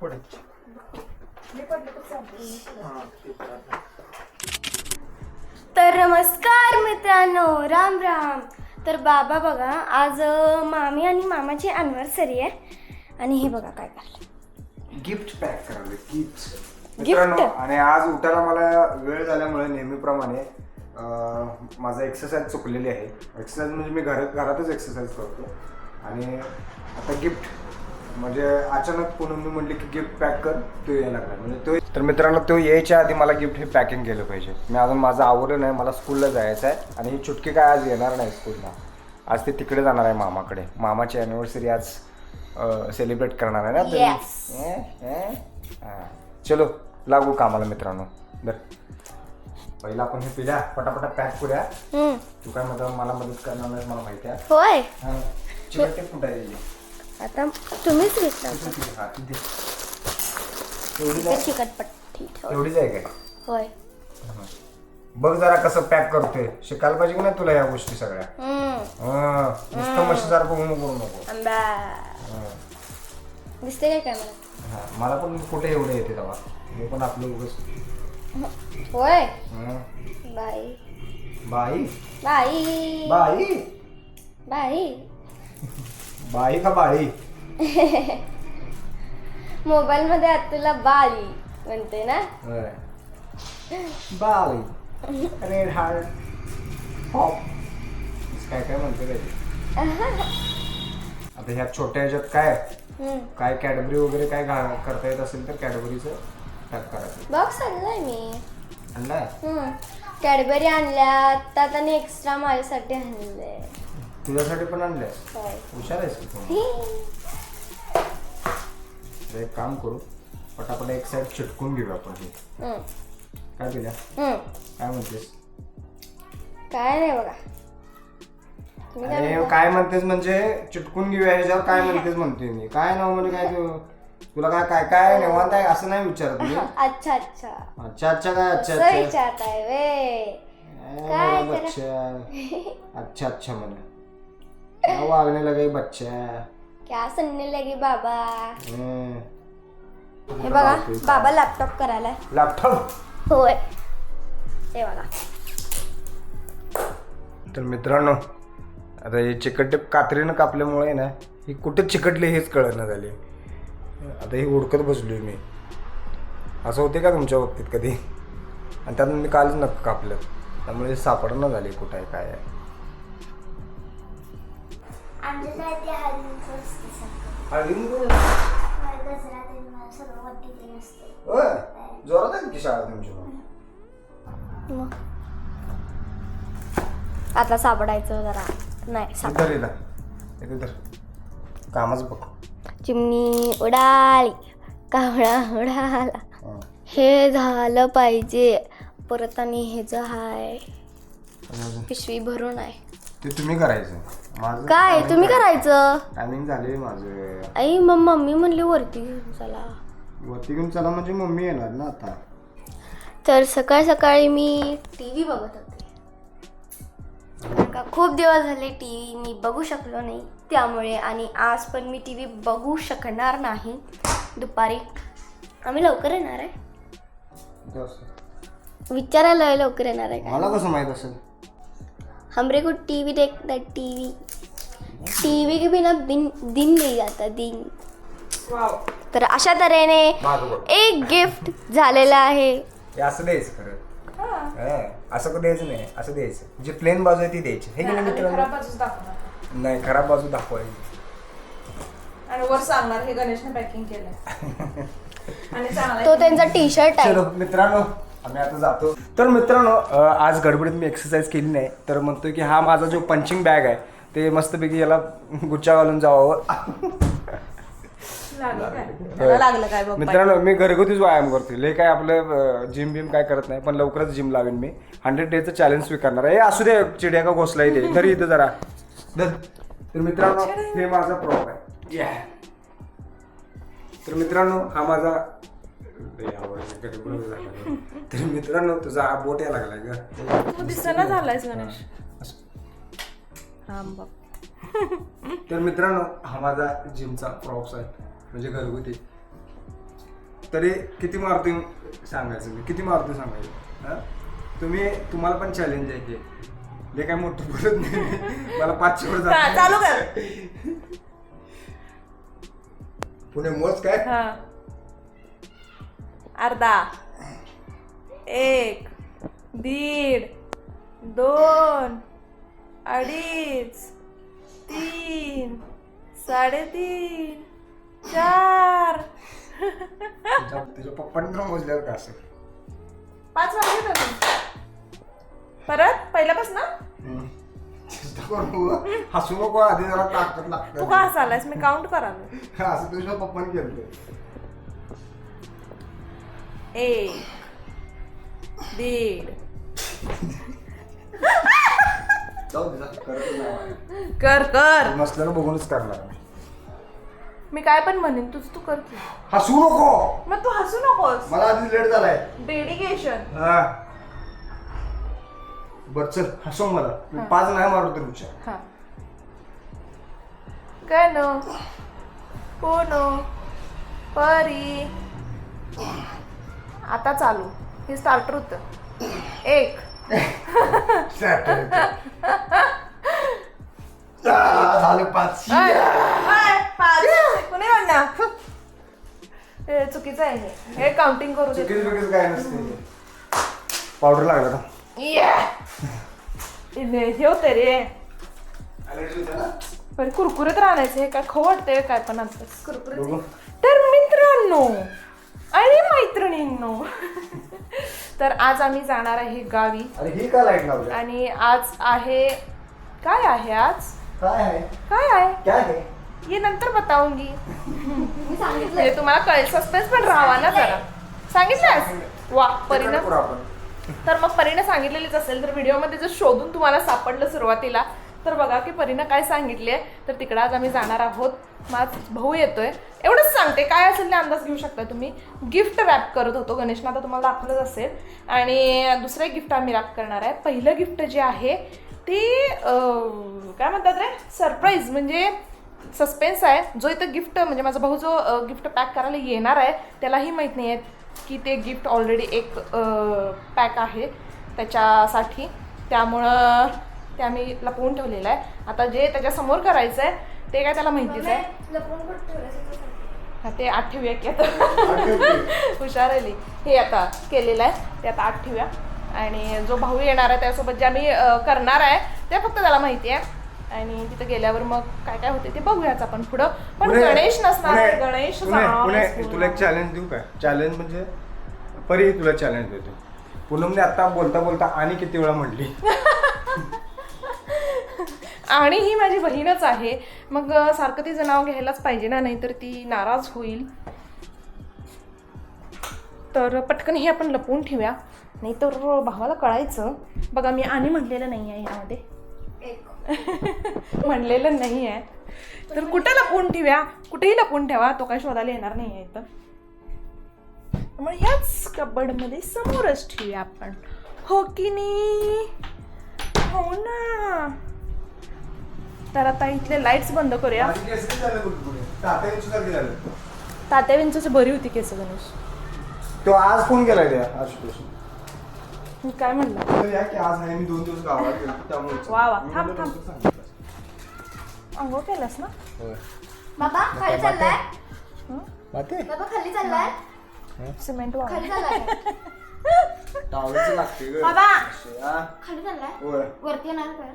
तर नमस्कार मित्रांनो, राम राम. तर बाबा बघा, आज मामी आणि मामाची अॅनिव्हर्सरी आहे आणि हे बघा काय करलं, गिफ्ट पॅक करावे. गिफ्ट मित्रांनो, आणि आज उठायला मला वेळ झाल्यामुळे नेहमीप्रमाणे माझा एक्सरसाइज चुकलेली आहे. एक्सरसाइज म्हणजे मी घरातच एक्सरसाइज करतो आणि आता गिफ्ट म्हणजे अचानक पुन्हा मी म्हटले की गिफ्ट पॅक कर, तो यायला लागला. म्हणजे तो तर मित्रांनो, तो यायच्या आधी मला गिफ्ट हे पॅकिंग केलं पाहिजे. मी अजून माझं आवडलं नाही, मला स्कूलला जायचं आहे आणि ही चुटकी काय आज येणार नाही स्कूलला. आज ते तिकडे जाणार आहे मामाकडे. मामाची ॲनिव्हर्सरी आज सेलिब्रेट करणार आहे ना. चलो लागू कामाला मित्रांनो. बरं, पहिला आपण हे पिढ्या पटापटा पॅक करूया. तू काय मला मदत करणार नाही मला माहिती आहे. होय. चिकट कुठं आहे? आता तुम्हीच घेतला चिकटपट्टी. एवढीच आहे काय? होय. बघ जरा कसं पॅक करतोय. शिकायला पाहिजे की नाही तुला या गोष्टी सगळ्या. नुसतं म्हशीसारखं करू नको. दिसते काय काय मला? मला पण कुठे एवढे येते तेव्हा. हे पण आपलं उगाच. होय. बाई बाई बाई बाई बाई बाई का बाळी? मोबाईल मध्ये तुला बाई म्हणते ना. बाळी रेड हार्ट पॉप काय काय म्हणते काय. आता ह्या छोट्या ह्याच्यात काय कॅडबरी वगैरे काय करता येत असेल तर कॅडबरीचं पॅक करायचं. बॉक्स आणलाय मी. आणलाय? कॅडबरी आणल्या त्यात आणि एक्स्ट्रा माझ्यासाठी आणले. तुझ्यासाठी पण आणलंय? हुशार आहेस की तू. एक काम करू, पटापट एक साईड चिटकून घेऊ आपण. काय दिल्या? काय म्हणतेस? काय नाही बघा. अरे काय म्हणतेस म्हणजे चिटकून घेऊया ह्याच्यावर. काय म्हणतेस म्हणतोय मी. काय नाव म्हणजे काय तुला काय काय काय निवांत आहे असं नाही विचारत मी. अच्छा अच्छा अच्छा अच्छा काय अच्छा असं अच्छा विचारताय वे. काय बच्चा अच्छा अच्छा म्हणे वागने लगे बच्चा. क्या सुनने लगे बाबा. हे बघा बाबा लॅपटॉप करायला. लॅपटॉप? होय. हे बघा. तर मित्रांनो, आता हे चिकट कात्रीनं कापल्यामुळे ना ही कुठे चिकटली हेच कळना झाले. आता ही उडकत बसलोय मी. असं होते का तुमच्या बाबतीत कधी? आणि त्यातून मी कालच नक्की कापलं, त्यामुळे सापडणं झाली कुठं आहे काय आहे. जोरात आहे की शाळा तुमची? आता सापडायचं जरा नाही. तर कामच बघ. चिमणी उडाली, कावळा उडाला. हे झालं पाहिजे परत. आणि हे जे हाय पिशवी भरून आहे ते तुम्ही करायचं. माझं काय तुम्ही करायचं. टायमिंग झाले माझं. आई मग मम्मी म्हणली वरती घेऊन चला. वरती घेऊन चला म्हणजे मम्मी येणार ना आता. तर सकाळी सकाळी मी टीव्ही बघत होते. का खूप दिवस झाले टीव्ही मी बघू शकलो नाही त्यामुळे. आणि आज पण मी टीव्ही बघू शकणार नाही. दुपारी आम्ही लवकर येणार आहे. विचारायला लवकर येणार आहे का? मला कसं माहित असेल? हमरे को टीवी देखना. टीवी के बिना दिन नहीं जाता दिन. तर अशा तऱ्हेने एक गिफ्ट झालेला आहे. असं द्यायचं खरं. असं द्यायचं नाही, असं द्यायचं. जी प्लेन बाजू आहे ती द्यायची. हे की नाही मित्रांनो? नाही, खराब बाजू दाखवायची आणि वर सांगणार हे गणेशने पॅकिंग केलंय. आणि तो त्यांचा टी शर्ट आहे. चलो मित्रांनो, आम्ही आता जातो. तर मित्रांनो, आज गडबडीत मी एक्सरसाइज केली नाही, तर म्हणतोय की हा माझा जो पंचिंग बॅग आहे ते मस्तपैकी याला गुच्छा घालून जावं. लागलं काय बघ. मित्रांनो, मी घरगुतीच व्यायाम करतो. हे काय आपलं जिम बिम काय करत नाही, पण लवकरच जिम लावेन मी. 100 डेचं चॅलेंज स्वीकारणार आहे. असू दे, चिडिया का घोसला इथे तरी इथं जरा. तर मित्रांनो, हे माझा प्रॉप आहे. तर मित्रांनो, हा माझा. तर मित्रांनो, तुझा हा बोट यायला लागलाय का? दिसना झालायस गणेश. तर मित्रांनो, हा माझा जिमचा प्रॉप्स आहे, म्हणजे घरगुती. तरी किती मारतोय सांगायचं मी, किती मारतोय सांगायचं हा? तुम्हाला पण चॅलेंज आहे की ले काय मोठं बोलत नाही मला 500 वर जात चालू कर. पुणे मोज काय हा. अर्धा, 1, 1.5, 2, 2.5, 3, 3.5, 4. तुझ्या पप्पांनी तर मोजल्यावर का असं 5 वाजले तुम्ही परत पहिल्यापासून ना. हसू नको आधी जरा ताकद तू लागतं का हसालायस मी काउंट करालो. असं तुझ्या पप्पाने केलं 1, 1.5. जाऊ दे जा, करतच नाही. कर नसल्याला बघूनच करणार मी. मी काय पण म्हणेन तुझ तू कर की. हसू नको मग तू हसू नकोस. मला आधी लेट झालाय डेडिकेशन. बर चल हसव मला मी 5 नाही मारू तुमच्या हा. कनो, कोनो, परी. आता चालू. हे स्टार्टर होतं. 1. झालं 5 कोणी म्हणणार हे चुकीचं आहे. हे काउंटिंग करू दे. चुकीच बिकीच काय नसते पावडर लागला का हे होते रे. पण कुरकुरीत राहण्याचं हे काय खाऊ वाटतंय काय पण आता बघू. तर मित्रांनो आणि मैत्रिणींनो तर आज आम्ही जाणार आहे गावी. अरे ही का लाईट लावली आणि आज आहे काय आहे आज काय आहे काय आहे काय आहे ये नंतर बताऊंगी. मी सांगितलं म्हणजे तुम्हाला कळेल सस्पेन्स पण राहावा ना जरा. सांगितलंस वा परीनं. करू आपण तर मग परीनं सांगितलेलीच असेल तर व्हिडिओमध्ये जर शोधून तुम्हाला सापडलं सुरुवातीला तर बघा की परीनं काय सांगितले. तर तिकडं आज आम्ही जाणार आहोत. माझा भाऊ येतोय एवढंच सांगते. काय असेल ते अंदाज घेऊ शकता तुम्ही. गिफ्ट रॅप करत होतो गणेशनं आता तुम्हाला दाखवलंच असेल. आणि दुसरे गिफ्ट आम्ही रॅप करणार आहे. पहिलं गिफ्ट जे आहे ते काय म्हणतात रे सरप्राईज म्हणजे सस्पेन्स आहे. जो इथं गिफ्ट म्हणजे माझा भाऊ जो गिफ्ट पॅक करायला येणार आहे त्यालाही माहीत नाही आहे की ते गिफ्ट ऑलरेडी एक पॅक आहे त्याच्यासाठी. त्यामुळं ते आम्ही लपवून ठेवलेलं आहे. आता जे त्याच्यासमोर करायचं आहे ते काय त्याला माहितीच आहे. हा ते 8 ठेवूया की आता हुशार आली. हे आता केलेलं आहे ते आता 8 ठेवूया. आणि जो भाऊ येणार आहे त्यासोबत जे आम्ही करणार आहे ते फक्त त्याला माहिती आहे. आणि तिथं गेल्यावर मग काय काय होते ते बघूयाच आपण पुढं. पण गणेश नसणार. गणेश तुला एक चॅलेंज देऊ काय. चॅलेंज म्हणजे परी तुला चॅलेंज देतो. पूनमने आता बोलता बोलता आणि किती वेळा म्हटली आणि ही माझी बहीणच आहे मग सारखं तिचं नाव घ्यायलाच पाहिजे ना नाहीतर ती नाराज होईल. तर पटकन हे आपण लपवून ठेवूया नाही तर भावाला कळायचं. बघा मी आणि म्हटलेलं नाही आहे यामध्ये म्हणलेलं नाही आहे. तर कुठं लपवून ठेवूया कुठेही लपवून ठेवा तो काय शोधायला येणार नाही आहे इथं. मग ह्याच कबडमध्ये समोरच ठेवूया आपण. हो की नाही. हो ना. तर आता इथले लाईट्स बंद करूया. तात्या विंचूची बरी होती केस गणेश. तो आज फोन केलाय त्या आशुतोष मी काय म्हणलं या की आज आहे मी 2 दिवस गावात गेलो त्यामुळे वा वा थांब अंघोळ केलंस ना. बाबा खाली चाललाय. बाते बाबा खाली चाललाय. सिमेंट वा खाली चाललाय टावलचं लागते ग बाबा हा? खाली चाललाय. होय. वरती येणार कर.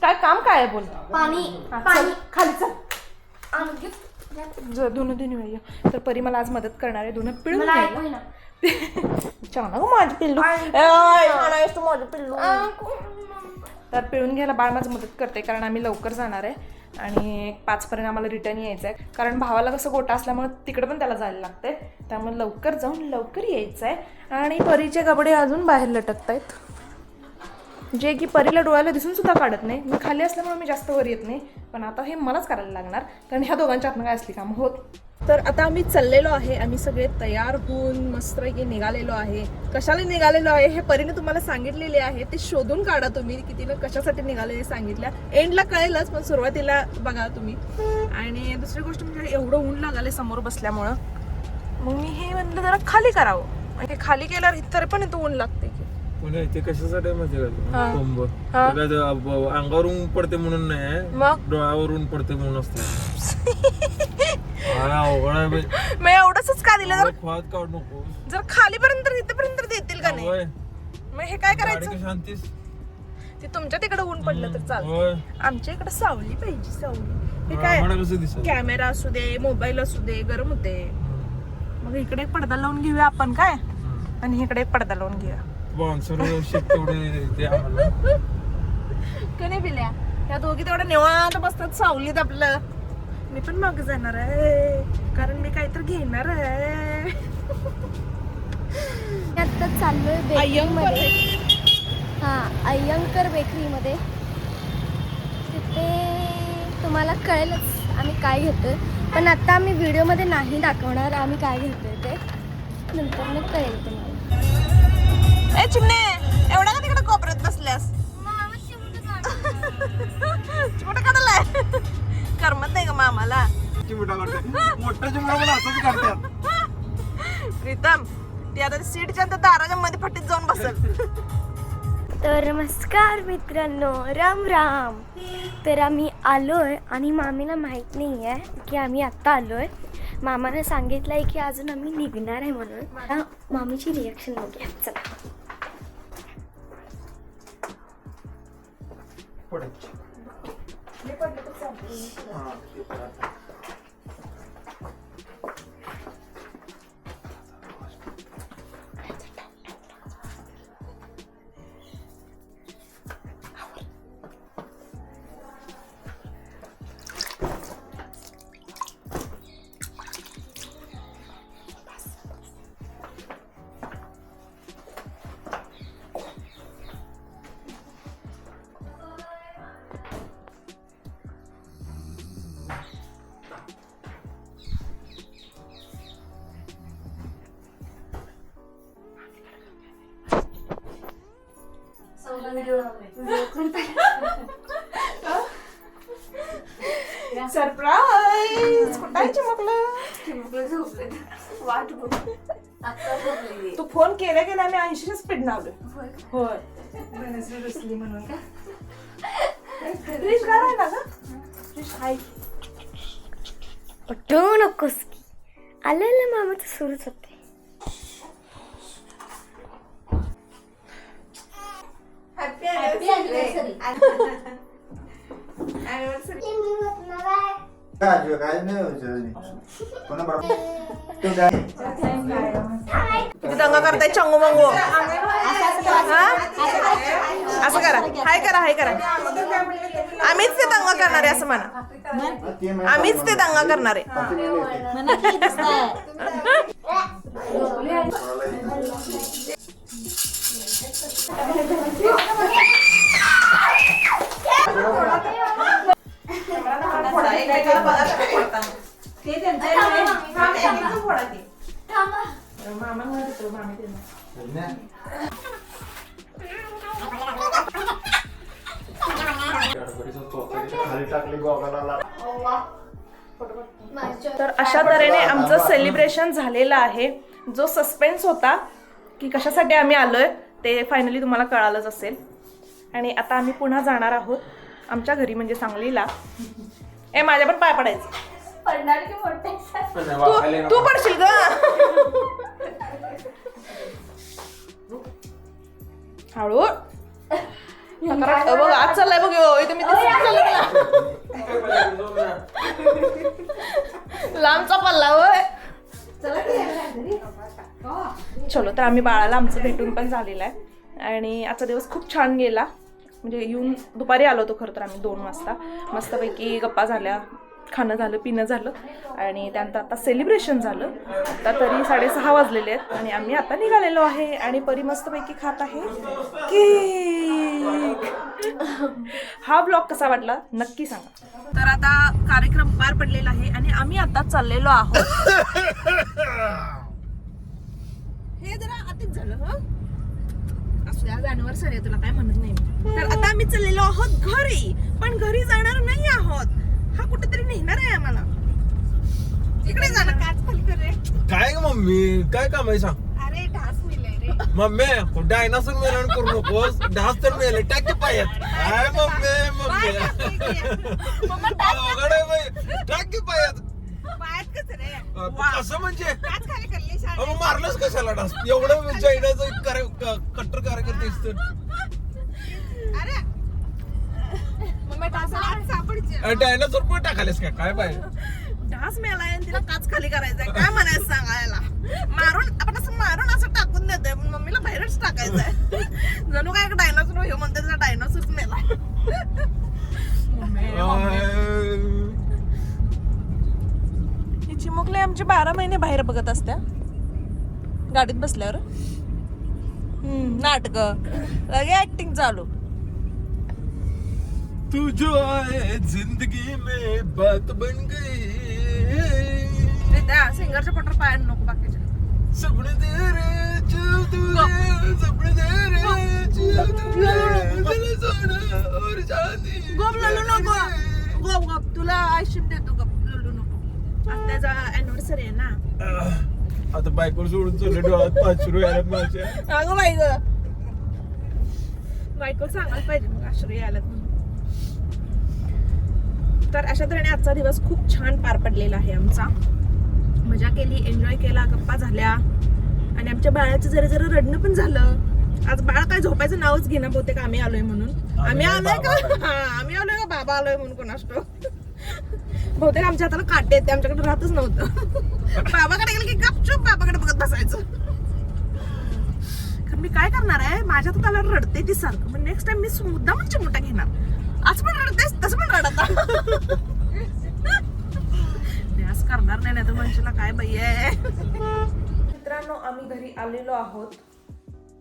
काय काम काय आहे बोल. पाणी हा, पाणी चल, खाली चल. आणि धुणं धुणं तर परी मला आज मदत करणार आहे. धुणं पिळून मला घ्यायला. ऐकू येईना. छान गं माझी पिल्लू. तू माझं पिल्लू. तर पिळून घ्यायला बाळ माझं मदत करते कारण आम्ही लवकर जाणार आहे. आणि 5पर्यंत आम्हाला रिटर्न यायचं आहे कारण भावाला कसं गोटा असल्यामुळे तिकडं पण त्याला जायला लागतंय. त्यामुळे लवकर जाऊन लवकर यायचं आहे. आणि परीचे कपडे अजून बाहेर लटकत आहेत जे की परीला डोळ्याला दिसून सुद्धा काढत नाही. मी खाली असल्यामुळे मी जास्त वर येत नाही पण आता हे मलाच करायला लागणार कारण ह्या दोघांच्या हातनं काय असली कामं होत. तर आता आम्ही चाललेलो आहे. आम्ही सगळे तयार होऊन मस्तपैकी निघालेलो आहे. कशाला निघालेलो आहे हे परीने तुम्हाला सांगितलेले आहे. ते शोधून काढा तुम्ही की तिनं कशासाठी निघालेले सांगितल्या. एंडला कळेलच पण सुरुवातीला बघा तुम्ही. आणि दुसरी गोष्ट म्हणजे एवढं ऊन लागाले समोर बसल्यामुळं मग मी हे म्हणलं जरा खाली करावं. हे खाली केल्यावर तरी पण इथं ऊन लागते की. पुणे ते कशासाठी माहिती का हा. कोंब हा. ते काय अंगावर ऊन पडते म्हणून नाही मग डोळ्यावर ऊन पडते म्हणून असते. अवघड आहे बाई. मग एवढंच का दिलं जर खोळात काढू नको. जर खालीपर्यंत इथपर्यंत देतील का नाही? होय. मग हे काय गाडी करायचं? कशी आणतीस? ते तुमच्या तिकडे ऊन पडलं तर चालतं. होय. आमच्या इकडे सावली पाहिजे, सावली. हे काय आम्हाला कसं दिसत? कॅमेरा असू दे, मोबाईल असू दे, गरम होते. मग इकडे एक पडदा लावून घेऊया आपण काय, आणि इकडे एक पडदा लावून घेऊया. स्पॉन्सर तेवढे ते आम्हाला. कधी पिल्या त्या दोघी तेवढं निवांत बसतात सावलीत. आपलं मी पण मागे जाणार आहे कारण मी काहीतरी घेणार आहे. आता चाललोय बेकरीमध्ये. हा, अय्यंकर बेकरीमध्ये. तिथे तुम्हाला कळेलच आम्ही काय घेतोय, पण आता आम्ही व्हिडिओमध्ये नाही दाखवणार आम्ही काय घेतोय ते, नंतर मग कळेल तुम्हाला. ए चिमणे, एवढा का तिकडे कोपऱ्यात बसल्यास? चिमटा काढलाय. करमत नाही का मामाला? मोठा चिमणा मला असंच काढतात. प्रीतम ती आता सीटच्या दाराच्या मध्ये फटीत जाऊन बसेल. तर नमस्कार मित्रांनो, राम राम. तर आम्ही आलोय आणि मामीला माहीत नाही आहे की आम्ही आत्ता आलोय. मामाने सांगितलं आहे की अजून आम्ही निघणार आहे म्हणून. आता मामीची रिॲक्शन बघूया. चला. सरप्राईज. कुठं आहे चिमकलं? तू फोन केल्या केल्या आम्ही 80 स्पीड लावलोय. होय. फ्रीज गार आहे ना ग? फ्रीज आहे. पटवू नकोस की. आलेलं मामाचं सुरूच होते. काय नाही किती दंगा करताय चंगू मंगू? असं करा, हाय करा, हाय करा. आम्हीच ते दंगा करणार आहे असं म्हणा. आम्हीच ते दंगा करणार आहे. तर अशा तऱ्हेने आमचं सेलिब्रेशन झालेलं आहे. जो सस्पेन्स होता की कशासाठी आम्ही आलोय ते फायनली तुम्हाला कळालंच असेल. आणि आता आम्ही पुन्हा जाणार आहोत आमच्या घरी, म्हणजे सांगलीला. ए माझ्या पण पाय पडायचं. तू पडशील ग. हळू. बघ आज चाललाय बघ. इथे मी लांबचा पल्ला होय. चलो, तर आम्ही बाळाला आमचं भेटून पण झालेलं आहे आणि आजचा दिवस खूप छान गेला. म्हणजे येऊन दुपारी आलो होतो खरं तर आम्ही 2 वाजता. मस्तपैकी गप्पा झाल्या, खाणं झालं, पिणं झालं आणि त्यानंतर आता सेलिब्रेशन झालं. आता तरी 6:30 वाजलेले आहेत आणि आम्ही आता निघालेलो आहे आणि परी मस्तपैकी खात आहे केक. हा ब्लॉग कसा वाटला नक्की सांगा. तर आता कार्यक्रम पार पडलेला आहे आणि आम्ही आता चाललेलो आहोत. हे जरा आधीच झालं. असू आज अॅनिव्हर्सरी आहे, तुला काय म्हणत नाही. तर आता आम्ही चाललेलो आहोत घरी, पण घरी जाणार नाही आहोत. हा कुठेतरी नेणार आहे आम्हाला. इकडे जा ना काच खाली कर रे. काय ग मम्मी काय काम आहे सांग अरे ढास मिळाले रे. मम्मी डायनासोर मेलन करू नकोस ढास तर मेले टाक की पायात काय मम्मी अवघड आहे बाई टाक की पायात पायात कस रे. कसं म्हणजे काच खाली करली अहो मारलंच कशाला डास एवढं चायनाचं कट्टर कार्यकर्ते असतं अरे मम्मी ढास सापडचे. डायनासोर पण टाकालेस काय पाहिजे ढास मेलाय आणि तिला काच खाली करायचंय काय म्हणायचं सांगायला. मारून आपण असं मारून असं टाकून देतोय मम्मीला बाहेरच टाकायचंय. जणू काय डायनोसॉर हे म्हणते त्याचा डायनोसॉरच मेला. ही चिमुकली आमची 12 महिने बाहेर बघत असत्या गाडीत बसल्यावर. नाटक लगे ऍक्टिंग चालू. तू जो आए जिंदगी में बात बन गई त्या सिंगरच्या पोटर पाय नको बाकीच्या. सपने तेरे चल तुझे सपने तेरे चल तुझे दिल सोना और चांदी गप ललू नको. गप गप तुला आयशिम देतो. गप ललू नको. आज त्याचा अॅनिव्हर्सरी आहे ना. आता बायकोला सोडून चालले डोळ्यात पाचरू यायला माझ्या अगं बाई ग बायको सांगायला पाहिजे मग आश्रय आल्यात म्हणून. तर अशा तऱ्हेने आजचा दिवस खूप छान पार पडलेला आहे आमचा. मजा केली एन्जॉय केला गप्पा झाल्या आणि आमच्या बाळाचं जरा जरा रडणं पण झालं. आज बाळ काय झोपायचं नावच घेणं बहुतेक आम्ही आलोय म्हणून. आम्ही आलोय का आम्ही आलोय का बाबा आलोय म्हणून कोणास ठाऊक. बहुतेक आमच्या हाताला काटे येते आमच्याकडे राहतच नव्हतं. बाबाकडे गेलं की गपचूप बाबाकडे बघत बसायचं. मी काय करणार आहे माझ्या तर त्याला रडते ती सारखं. पण नेक्स्ट टाइम मी मुद्दाम चिमटा घेणार. आज पण रडतेस तसं पण रडत असं करणार नाही तर मनुष्याला काय बाई आहे. मित्रांनो आम्ही घरी आलेलो आहोत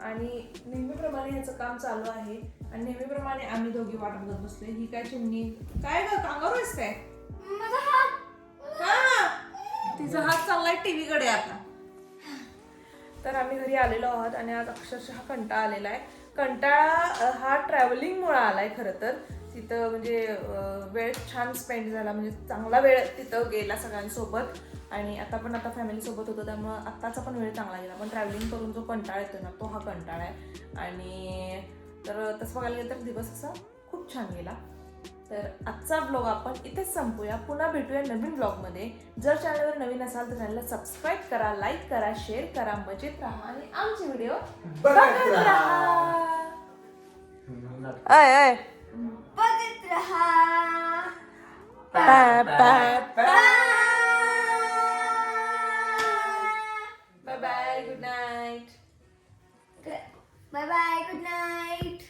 आणि नेहमीप्रमाणे ह्याचं काम चालू आहे आणि नेहमीप्रमाणे आम्ही दोघी वाट बघत बसलोय. ही काय चिमणी काय ग कांगारू आहेस काय. तिचा हात चाललाय टीव्ही कडे आता. तर आम्ही घरी आलेलो आहोत आणि आज अक्षरशः कंटाळा आलेला आहे. कंटाळा हा ट्रॅव्हलिंगमुळे आलाय खरं तर. तिथं म्हणजे वेळ छान स्पेंड झाला म्हणजे चांगला वेळ तिथं गेला सगळ्यांसोबत. आणि आता फॅमिलीसोबत होतो त्यामुळं आत्ताचा पण वेळ चांगला गेला. पण ट्रॅव्हलिंग करून जो कंटाळा येतो ना तो हा कंटाळा आहे. आणि तर तसं बघायला गेलं तर दिवस असा खूप छान गेला. तर आजचा ब्लॉग आपण इथेच संपूया. पुन्हा भेटूया नवीन ब्लॉगमध्ये. जर चॅनलवर नवीन असाल तर चॅनलला सबस्क्राईब करा, लाईक करा, शेअर करा, मजेत राहा आणि आमचे व्हिडिओ बघत राहा. बघत रहा. Bye bye bye bye good night. Bye bye good night.